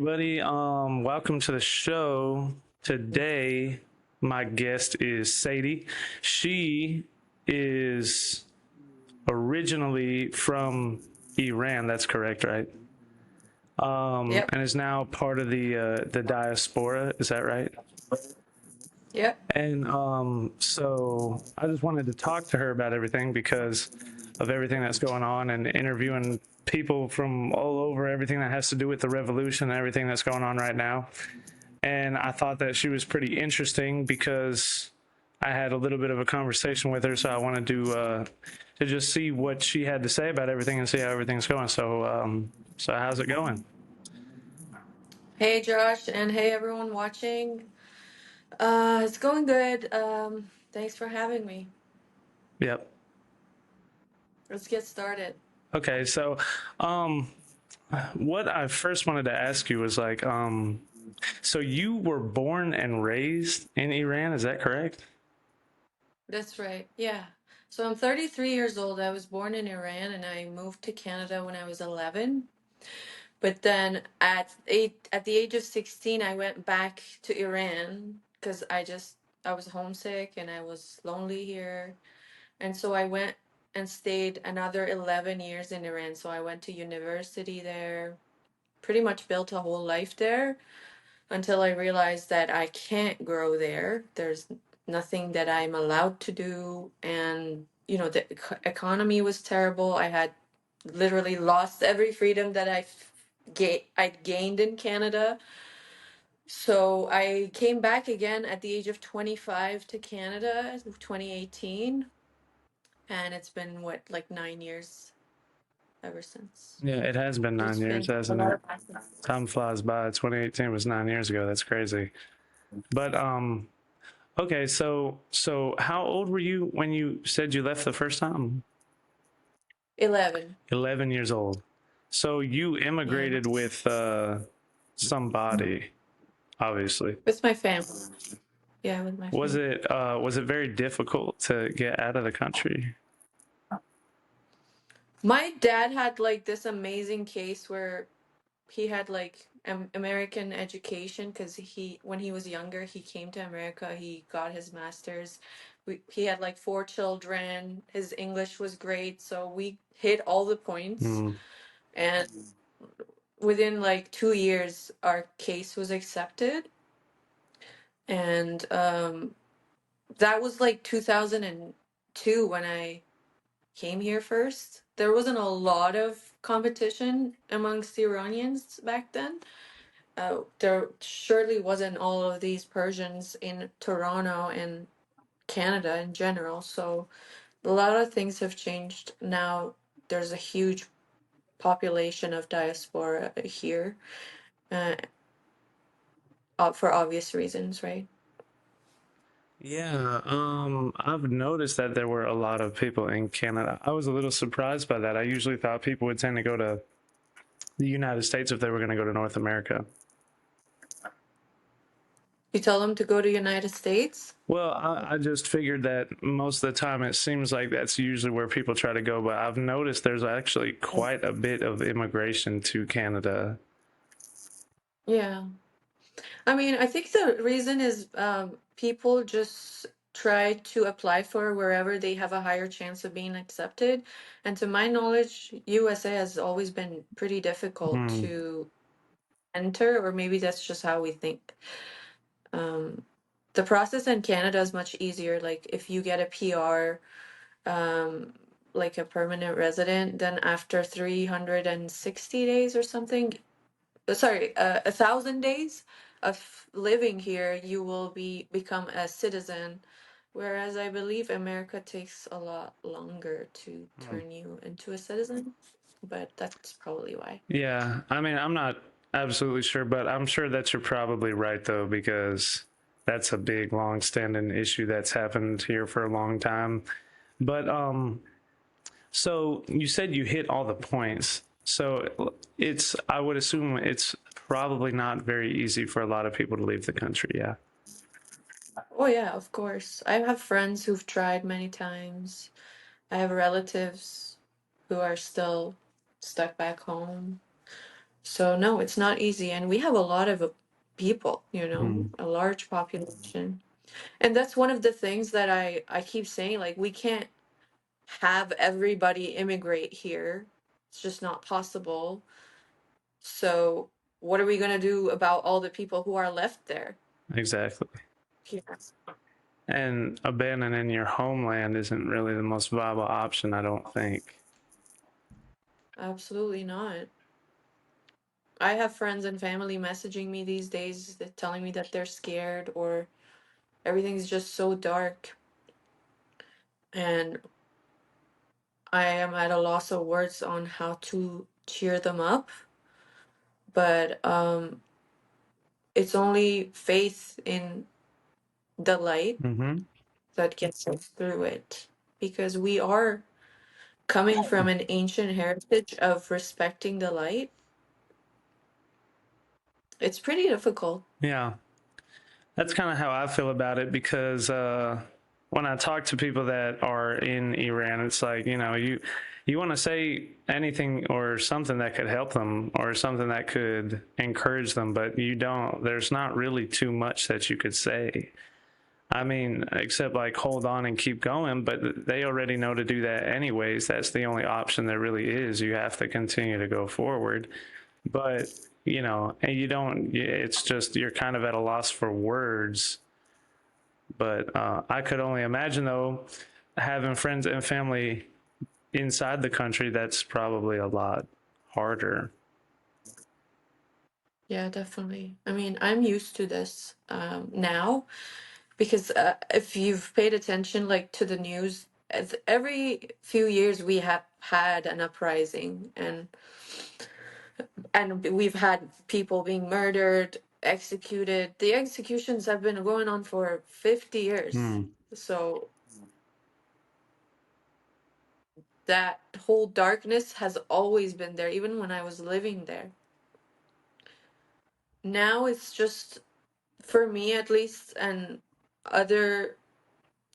everybody. Welcome to the show. Today, my guest is Sadie. She is originally from Iran. That's correct, right? Yep. And is now part of the diaspora. Is that right? Yep. And so I just wanted to talk to her about everything because of everything that's going on and interviewing people from all over, everything that has to do with the revolution and everything that's going on right now. And I thought that she was pretty interesting because I had a little bit of a conversation with her, so I wanted to just see what she had to say about everything and see how everything's going. So how's it going? Hey, Josh, and hey, everyone watching. It's going good. Thanks for having me. Yep. Let's get started. Okay, so um, what I first wanted to ask you was so you were born and raised in Iran, is that correct? That's right. Yeah. So I'm 33 years old. I was born in Iran and I moved to Canada when I was 11. But then at the age of 16, I went back to Iran because I was homesick and I was lonely here. And so I went and stayed another 11 years in Iran. So I went to university there, pretty much built a whole life there until I realized that I can't grow there. There's nothing that I'm allowed to do. And, the economy was terrible. I had literally lost every freedom that I'd gained in Canada. So I came back again at the age of 25 to Canada, 2018. And it's been what, like 9 years ever since. Yeah, it has been So nine it's years, been a hasn't lot it? of fun. Time flies by. 2018 was 9 years ago. That's crazy. But okay, so how old were you when you said you left the first time? 11. 11 years old. So you Yeah. immigrated with somebody, obviously. With my family. Yeah, with my family. Was it very difficult to get out of the country? My dad had like this amazing case where he had like American education because when he was younger, he came to America. He got his master's. He had like four children. His English was great, so we hit all the points. Mm, And within like 2 years, our case was accepted. And that was like 2002 when I came here first. There wasn't a lot of competition amongst the Iranians back then. There surely wasn't all of these Persians in Toronto and Canada in general. So a lot of things have changed. Now there's a huge population of diaspora here, uh, for obvious reasons, right? yeah, I've noticed that there were a lot of people in Canada. I was a little surprised by that. I usually thought people would tend to go to the United States if they were going to go to North America. You tell them to go to United States. Well, I just figured that most of the time it seems like that's usually where people try to go, but I've noticed there's actually quite a bit of immigration to Canada. Yeah. I mean, I think the reason is people just try to apply for wherever they have a higher chance of being accepted. And to my knowledge, USA has always been pretty difficult Hmm. to enter, or maybe that's just how we think. Um, the process in Canada is much easier. Like if you get a PR, like a permanent resident, then after 360 days or something, sorry, 1,000 days of living here, you will become a citizen. Whereas I believe America takes a lot longer to Hmm. turn you into a citizen, but that's probably why. Yeah, I mean, I'm not absolutely sure, but I'm sure that you're probably right though, because that's a big, long-standing issue that's happened here for a long time. But so you said you hit all the points. So I would assume it's probably not very easy for a lot of people to leave the country. Yeah. Oh yeah, of course. I have friends who've tried many times. I have relatives who are still stuck back home. So no, it's not easy, and we have a lot of people, Hmm. a large population. And that's one of the things that I keep saying, like we can't have everybody immigrate here. It's just not possible. So what are we going to do about all the people who are left there? Exactly. Yes. And abandoning your homeland isn't really the most viable option, I don't think. Absolutely not. I have friends and family messaging me these days that telling me that they're scared or everything's just so dark. And I am at a loss of words on how to cheer them up. But it's only faith in the light Hmm. that gets us through it. Because we are coming from an ancient heritage of respecting the light. It's pretty difficult. Yeah, that's kind of how I feel about it because when I talk to people that are in Iran, it's like, you want to say anything or something that could help them or something that could encourage them, but you don't. There's not really too much that you could say. I mean, except like hold on and keep going, but they already know to do that anyways. That's the only option there really is. You have to continue to go forward. But, and you don't, it's just you're kind of at a loss for words. But I could only imagine, though, having friends and family inside the country, that's probably a lot harder. Yeah, definitely. I mean, I'm used to this now because if you've paid attention, like to the news, every few years we have had an uprising, and we've had people being murdered, executed. The executions have been going on for 50 years. Hmm. So that whole darkness has always been there, even when I was living there. Now it's just, for me at least, and other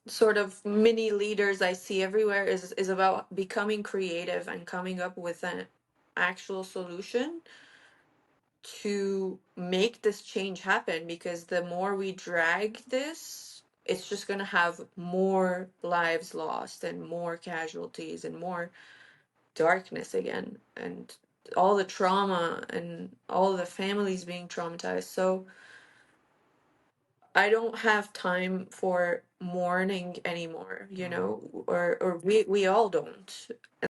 sort of mini leaders I see everywhere, is about becoming creative and coming up with an actual solution to make this change happen, because the more we drag this, it's just going to have more lives lost and more casualties and more darkness again, and all the trauma and all the families being traumatized. So I don't have time for mourning anymore, or we all don't.